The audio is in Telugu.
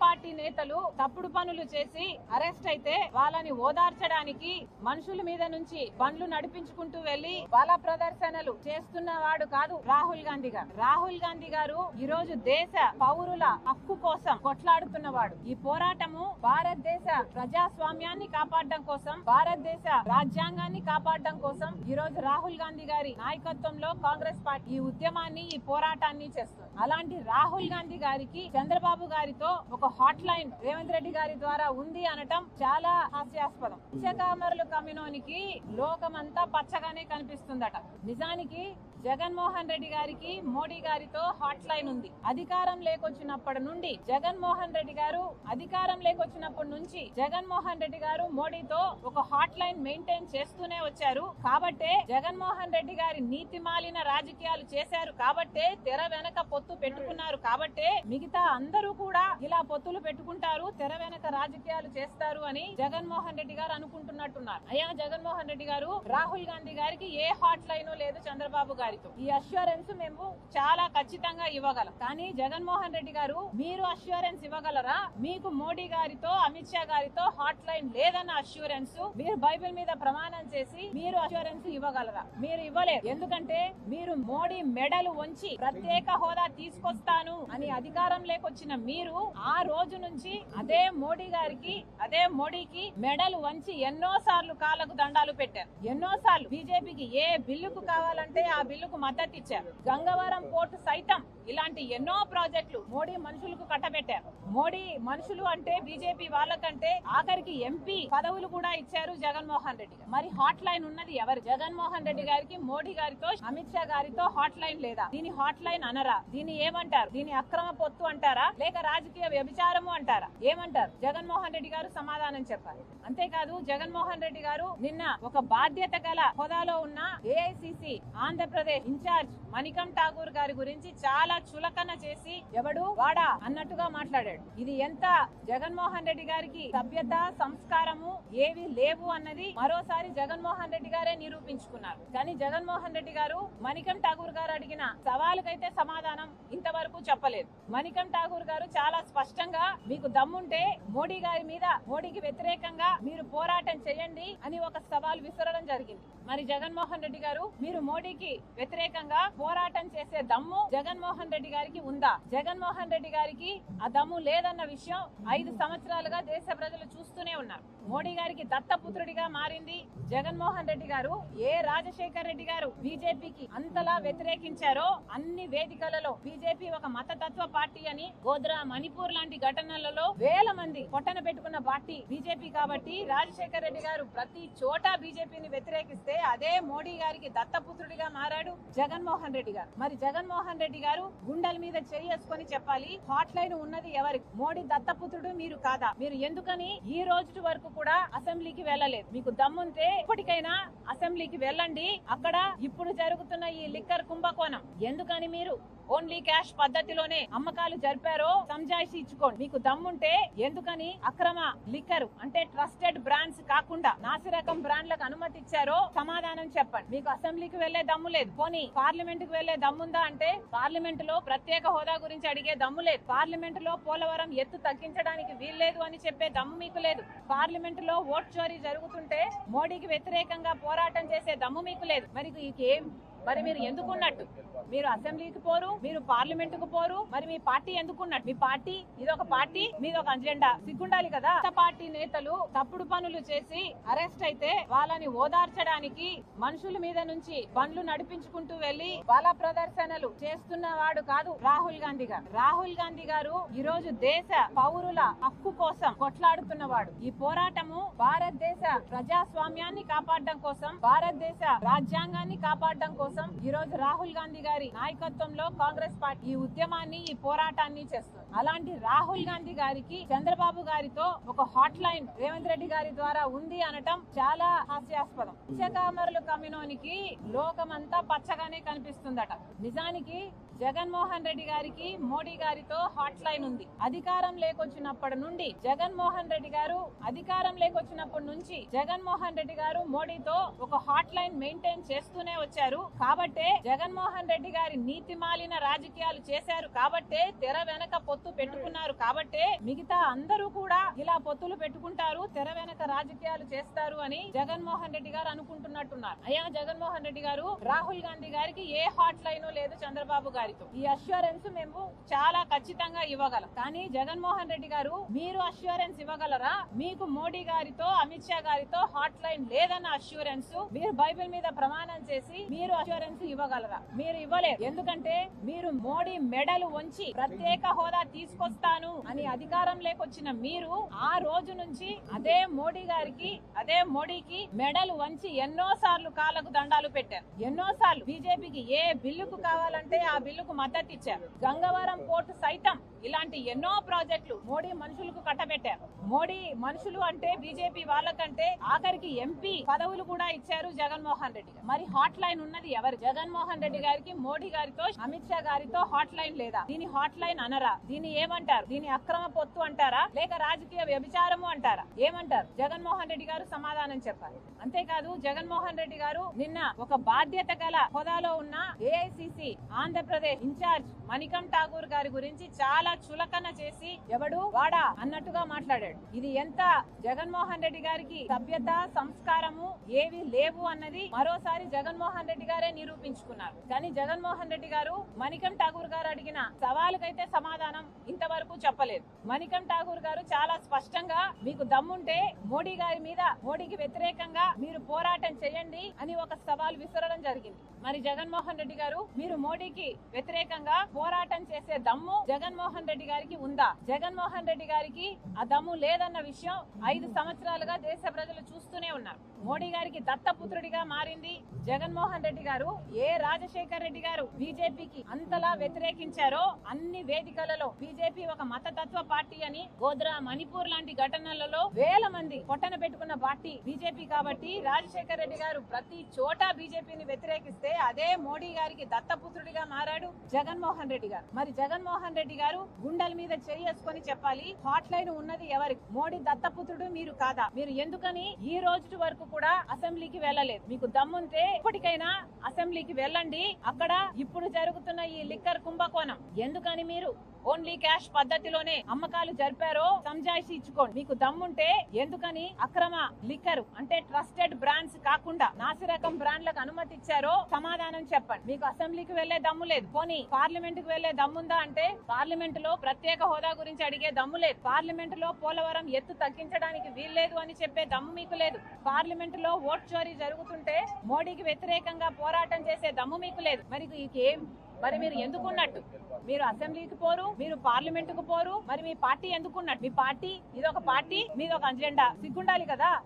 పార్టీ నేతలు తప్పుడు పనులు చేసి అరెస్ట్ అయితే వాళ్ళని ఓదార్చడానికి మనుషుల మీద నుంచి బండ్లు నడిపించుకుంటూ వెళ్లి బల ప్రదర్శనలు చేస్తున్న వాడు కాదు రాహుల్ గాంధీ గారు. రాహుల్ గాంధీ గారు ఈ రోజు దేశ పౌరుల హక్కు కోసం కొట్లాడుతున్నవాడు. ఈ పోరాటము భారతదేశ ప్రజాస్వామ్యాన్ని కాపాడడం కోసం, భారతదేశ రాజ్యాంగాన్ని కాపాడడం కోసం ఈ రోజు రాహుల్ గాంధీ గారి నాయకత్వంలో కాంగ్రెస్ పార్టీ ఈ ఉద్యమాన్ని, ఈ పోరాటాన్ని చేస్తుంది. అలాంటి రాహుల్ గాంధీ గారికి చంద్రబాబు గారితో ఒక హాట్ లైన్ రేవంత్ రెడ్డి గారి ద్వారా ఉంది అనటం చాలా హాస్యాస్పదం. పచ్చకామరుల కమ్యూనోనికి లోకమంతా పచ్చగానే కనిపిస్తుందట. నిజానికి జగన్మోహన్ రెడ్డి గారికి మోడీ గారితో హాట్ లైన్ ఉంది. అధికారం లేకొచ్చినప్పటి నుండి జగన్మోహన్ రెడ్డి గారు జగన్మోహన్ రెడ్డి గారు మోడీతో ఒక హాట్ లైన్ మెయింటైన్ చేస్తూనే వచ్చారు. కాబట్టే జగన్మోహన్ రెడ్డి గారి నీతి మాలిన రాజకీయాలు చేశారు. కాబట్టే తెర వెనక పొత్తు పెట్టుకున్నారు. కాబట్టే మిగతా అందరూ కూడా ఇలా పొత్తులు పెట్టుకుంటారు, తెర వెనక రాజకీయాలు చేస్తారు అని జగన్మోహన్ రెడ్డి గారు అనుకుంటున్నట్టున్నారు. అయ్యా జగన్మోహన్ రెడ్డి గారు, రాహుల్ గాంధీ గారికి ఏ హాట్ లైన్ లేదు చంద్రబాబు గారితో. ఈ అష్యూరెన్స్ మేము చాలా ఖచ్చితంగా ఇవ్వగలం. కానీ జగన్మోహన్ రెడ్డి గారు, మీరు అష్యూరెన్స్ ఇవ్వగలరా? మీకు మోడీ గారితో, అమిత్ షా గారితో హాట్ లైన్ లేదన్న అష్యూరెన్స్ మీరు బైబిల్ మీద ప్రమాణం చేసి మీరు అష్యూరెన్స్ ఇవ్వగలరా? మీరు ఇవ్వలేరు. ఎందుకంటే మీరు మోడీ మెడలు వంచి ప్రత్యేక హోదా తీసుకొస్తాను అని అధికారం లేకొచ్చిన మీరు ఆ రోజు నుంచి అదే మోడీకి మెడలు వంచి ఎన్నో సార్లు కాళ్ళకు దండాలు పెట్టారు. ఎన్నో సార్లు బీజేపీకి ఏ బిల్లుకు కావాలంటే ఆ బిల్లుకు మద్దతు ఇచ్చారు. గంగవరం పోర్టు సైతం ఇలాంటి ఎన్నో ప్రాజెక్టులు మోడీ మనుషులకు కట్టబెట్టారు. మోడీ మనుషులు అంటే బీజేపీ వాళ్ళకంటే ఆఖరికి ఎంపీ పదవులు కూడా ఇచ్చారు జగన్మోహన్ రెడ్డి గారు. మరి హాట్ లైన్ ఉన్నది ఎవరు? జగన్మోహన్ రెడ్డి గారికి మోడీ గారితో, అమిత్ షా గారితో హాట్ లైన్ లేదా? దీని హాట్ లైన్ అనరా? దీన్ని ఏమంటారు? దీని అక్రమ పొత్తు అంటారా, లేక రాజకీయ వ్యభిచారము అంటారా? ఏమంటారు? జగన్మోహన్ రెడ్డి గారు సమాధానం చెప్పాలి. అంతేకాదు జగన్మోహన్ రెడ్డి గారు నిన్న ఒక బాధ్యత గల హోదాలో ఉన్న ఏఐసిసి ఆంధ్రప్రదేశ్ ఇన్ఛార్జ్ మణికం ఠాగూర్ గారి గురించి చాలా చులకన చేసి ఎవడు వాడా అన్నట్టుగా మాట్లాడాడు. ఇది ఎంత జగన్మోహన్ రెడ్డి గారికి సభ్యత, సంస్కారము ఏవి లేవు అన్నది మరోసారి జగన్మోహన్ రెడ్డి గారే నిరూపించుకున్నారు. కానీ జగన్మోహన్ రెడ్డి గారు మణికం ఠాగూర్ గారు అడిగిన సవాలుకైతే సమాధానం ఇంతవరకు చెప్పలేదు. మణికం ఠాగూర్ గారు చాలా స్పష్టంగా, మీకు దమ్ముంటే మోడీ గారి మీద, మోడీకి వ్యతిరేకంగా మీరు పోరాటం చేయండి అని ఒక సవాల్ విసరడం జరిగింది. మరి జగన్మోహన్ రెడ్డి గారు, మీరు మోడీకి వ్యతిరేకంగా పోరాటం చేసే దమ్ము జగన్మోహన్ రెడ్డి గారికి ఉందా? జగన్మోహన్ రెడ్డి గారికి ఆ దమ్ము లేదన్న విషయం 5 సంవత్సరాలుగా దేశ ప్రజలు చూస్తూనే ఉన్నారు. మోడీ గారికి దత్తపుత్రుడిగా మారింది జగన్మోహన్ రెడ్డి గారు. ఏ రాజశేఖర్ రెడ్డి గారు బీజేపీకి అంతలా వ్యతిరేకించారో అన్ని వేదికలలో బీజేపీ ఒక మతతత్వ పార్టీ అని, గోద్రా, మణిపూర్ లాంటి ఘటనలలో వేల మంది పొట్టన పెట్టుకున్న పార్టీ బీజేపీ. కాబట్టి రాజశేఖర్ రెడ్డి గారు ప్రతి చోట బీజేపీని వ్యతిరేకిస్తే అదే మోడీ గారికి దత్తపుత్రుడిగా మారాడు జగన్మోహన్ రెడ్డి గారు. మరి జగన్మోహన్ రెడ్డి గారు గుండెల మీద చేసుకొని చెప్పాలి, హాట్ లైన్ ఉన్నది ఎవరికి? మోడీ దత్తపుత్రుడు మీరు కాదా? మీరు ఎందుకని ఈ రోజు వరకు కూడా అసెంబ్లీకి వెళ్ళలేదు? మీకు దమ్ముంటే ఇప్పటికైనా అసెంబ్లీకి వెళ్ళండి. అక్కడ ఇప్పుడు జరుగుతున్న ఈ లిక్కర్ కుంభకోణం ఎందుకని మీరు ఓన్లీ క్యాష్ పద్ధతిలోనే అమ్మకాలు జరిపారో సంజాయిషి ఇచ్చుకోండి. మీకు దమ్ముంటే ఎందుకని అక్రమ లిక్కర్ అంటే ట్రస్టెడ్ బ్రాండ్స్ కాకుండా నాసిరకం బ్రాండ్లకు అనుమతి ఇచ్చారో సమాధానం చెప్పండి. మీకు అసెంబ్లీకి వెళ్లే దమ్ము లేదు, పోనీ పార్లమెంట్ కు వెళ్లే దమ్ముందా అంటే పార్లమెంట్ లో ప్రత్యేక హోదా గురించి అడిగే దమ్ము లేదు. పార్లమెంట్ లో పోలవరం ఎత్తు తగ్గించడానికి వీల్లేదు అని చెప్పే దమ్ము మీకు లేదు. పార్లమెంట్ లో ఓట్ చోరీ జరుగుతుంటే మోడీకి వ్యతిరేకంగా పోరాటం చేసే దమ్ము మీకు లేదు. మరి మీరు ఎందుకున్నట్టు? మీరు అసెంబ్లీకి పోరు, మీరు పార్లమెంట్ కు పోరు, మరి మీ పార్టీ ఎందుకున్నట్టు? మీ పార్టీ ఇదొక పార్టీ, మీదొక అజెండా, సిగ్గుండాలి కదా. పార్టీ నేతలు తప్పుడు పనులు చేసి అరెస్ట్ అయితే వాళ్ళని ఓదార్చడానికి మనుషుల మీద నుంచి బండ్లు నడిపించుకుంటూ వెళ్లి బల ప్రదర్శనలు చేస్తున్న వాడు కాదు రాహుల్ గాంధీ గారు. రాహుల్ గాంధీ గారు ఈ రోజు దేశ పౌరుల హక్కు కోసం కొట్లాడుతున్నవాడు. ఈ పోరాటము భారతదేశ ప్రజాస్వామ్యాన్ని కాపాడడం కోసం, భారతదేశ రాజ్యాంగాన్ని కాపాడడం కోసం ఈ రోజు రాహుల్ గాంధీ గారి నాయకత్వంలో కాంగ్రెస్ పార్టీ ఈ ఉద్యమాన్ని, ఈ పోరాటాన్ని చేస్తుంది. అలాంటి రాహుల్ గాంధీ గారికి చంద్రబాబు గారితో ఒక హాట్ లైన్ రేవంత్ రెడ్డి గారి ద్వారా ఉంది అనటం చాలా హాస్యాస్పదం. పచ్చకామరుల కమ్యూనోనికి లోకమంతా పచ్చగానే కనిపిస్తుందట. నిజానికి జగన్మోహన్ రెడ్డి గారికి మోడీ గారితో హాట్ లైన్ ఉంది. అధికారం లేకొచ్చినప్పటి నుండి జగన్మోహన్ రెడ్డి గారు జగన్మోహన్ రెడ్డి గారు మోడీతో ఒక హాట్ లైన్ మెయింటైన్ చేస్తూనే వచ్చారు. కాబట్టే జగన్మోహన్ రెడ్డి గారి నీతి మాలిన రాజకీయాలు చేశారు. కాబట్టే తెర వెనక పొత్తు పెట్టుకున్నారు. కాబట్టే మిగతా అందరూ కూడా ఇలా పొత్తులు పెట్టుకుంటారు, తెర వెనక రాజకీయాలు చేస్తారు అని జగన్మోహన్ రెడ్డి గారు అనుకుంటున్నట్టున్నారు. అయ్యా జగన్మోహన్ రెడ్డి గారు, రాహుల్ గాంధీ గారికి ఏ హాట్ లైన్ లేదు చంద్రబాబు గారితో. ఈ అష్యూరెన్స్ మేము చాలా ఖచ్చితంగా ఇవ్వగలం. కానీ జగన్మోహన్ రెడ్డి గారు, మీరు అష్యూరెన్స్ ఇవ్వగలరా? మీకు మోడీ గారితో, అమిత్ షా గారితో హాట్ లైన్ లేదన్న అష్యూరెన్స్ మీరు బైబిల్ మీద ప్రమాణం చేసి మీరు అష్యూరెన్స్ ఇవ్వగలరా? మీరు ఇవ్వలేరు. ఎందుకంటే మీరు మోడీ మెడలు వంచి ప్రత్యేక హోదా తీసుకొస్తాను అని అధికారం లేకొచ్చిన మీరు ఆ రోజు నుంచి అదే మోడీకి మెడలు వంచి ఎన్నో సార్లు కాళ్ళకు దండాలు పెట్టారు. ఎన్నో సార్లు బీజేపీకి ఏ బిల్లుకు కావాలంటే ఆ బిల్లుకు మద్దతు ఇచ్చారు. గంగవరం పోర్టు సైతం ఇలాంటి ఎన్నో ప్రాజెక్టులు మోడీ మనుషులకు కట్టబెట్టారు. మోడీ మనుషులు అంటే బీజేపీ వాళ్ళకంటే ఆఖరికి ఎంపీ పదవులు కూడా ఇచ్చారు జగన్మోహన్ రెడ్డి గారు. మరి హాట్ లైన్ ఉన్నది ఎవరు? జగన్మోహన్ రెడ్డి గారికి మోడీ గారితో, అమిత్ షా గారితో హాట్ లైన్ లేదా? దీని హాట్ లైన్ అనరా? దీన్ని ఏమంటారు? దీని అక్రమ పొత్తు అంటారా, లేక రాజకీయ వ్యభిచారము అంటారా? ఏమంటారు? జగన్మోహన్ రెడ్డి గారు సమాధానం చెప్పాలి. అంతేకాదు జగన్మోహన్ రెడ్డి గారు నిన్న ఒక బాధ్యత గల హోదాలో ఉన్న ఏఐసిసి ఆంధ్రప్రదేశ్ ఇన్ఛార్జ్ మణికం ఠాకూర్ గారి గురించి చాలా చులకన చేసి ఎవడు వాడా అన్నట్టుగా మాట్లాడాడు. ఇది ఎంత జగన్మోహన్ రెడ్డి గారికి సభ్యత, సంస్కారము ఏవి లేవు అన్నది మరోసారి జగన్మోహన్ రెడ్డి గారే నిరూపించుకున్నారు. కానీ జగన్మోహన్ రెడ్డి గారు మణికం ఠాకూర్ గారు అడిగిన సవాలుకైతే సమాధానం ఇంతవరకు చెప్పలేదు. మణికం ఠాకూర్ గారు చాలా స్పష్టంగా, మీకు దమ్ముంటే మోడీ గారి మీద, మోడీకి వ్యతిరేకంగా మీరు పోరాటం చేయండి అని ఒక సవాల్ విసరడం జరిగింది. మరి జగన్మోహన్ రెడ్డి గారు, మీరు మోడీకి వ్యతిరేకంగా పోరాటం చేసే దమ్ము జగన్మోహన్ రెడ్డి గారికి ఉందా? జగన్మోహన్ రెడ్డి గారికి ఆ దమ్ము లేదన్న విషయం 5 సంవత్సరాలుగా దేశ ప్రజలు చూస్తూనే ఉన్నారు. మోడీ గారికి దత్తపుత్రుడిగా మారింది జగన్మోహన్ రెడ్డి గారు. ఏ రాజశేఖర్ రెడ్డి గారు బీజేపీకి అంతలా వ్యతిరేకించారో అన్ని వేదికలలో బీజేపీ ఒక మతతత్వ పార్టీ అని, గోద్రా, మణిపూర్ లాంటి ఘటనలలో వేల మంది పొట్టన పెట్టుకున్న పార్టీ బీజేపీ. కాబట్టి రాజశేఖర్ రెడ్డి గారు ప్రతి చోట బీజేపీని వ్యతిరేకిస్తే అదే మోడీ గారికి దత్తపుత్రుడిగా మారాడు జగన్మోహన్ రెడ్డి గారు. మరి జగన్మోహన్ రెడ్డి గారు గుండెల మీద చేసుకొని చెప్పాలి, హాట్ లైన్ ఉన్నది ఎవరికి? మోడీ దత్తపుత్రుడు మీరు కాదా? మీరు ఎందుకని ఈ రోజు వరకు కూడా అసెంబ్లీకి వెళ్ళలేదు? మీకు దమ్ముంటే ఇప్పటికైనా అసెంబ్లీకి వెళ్ళండి. అక్కడ ఇప్పుడు జరుగుతున్న ఈ లిక్కర్ కుంభకోణం ఎందుకని మీరు ఓన్లీ క్యాష్ పద్ధతిలోనే అమ్మకాలు జరిపారో సంజాయిషి ఇచ్చుకోండి. మీకు దమ్ముంటే ఎందుకని అక్రమ లిక్కర్ అంటే ట్రస్టెడ్ బ్రాండ్స్ కాకుండా నాసిరకం బ్రాండ్లకు అనుమతి ఇచ్చారో సమాధానం చెప్పండి. మీకు అసెంబ్లీకి వెళ్లే దమ్ము లేదు. పోనీ పార్లమెంట్ కు వెళ్లే దమ్ముందా అంటే పార్లమెంట్ లో ప్రత్యేక హోదా గురించి అడిగే దమ్ము లేదు. పార్లమెంట్ లో పోలవరం ఎత్తు తగ్గించడానికి వీల్లేదు అని చెప్పే దమ్ము మీకు లేదు. పార్లమెంట్ లో ఓట్ చోరీ జరుగుతుంటే మోడీకి వ్యతిరేకంగా పోరాటం చేసే దమ్ము మీకు లేదు. మరి మీరు ఎందుకున్నట్టు? మీరు అసెంబ్లీకి పోరు, మీరు పార్లమెంట్ కు పోరు, మరి మీ పార్టీ ఎందుకున్నట్టు? మీ పార్టీ ఇదొక పార్టీ, మీదొక అజెండా. సిగ్గుండాలి కదా.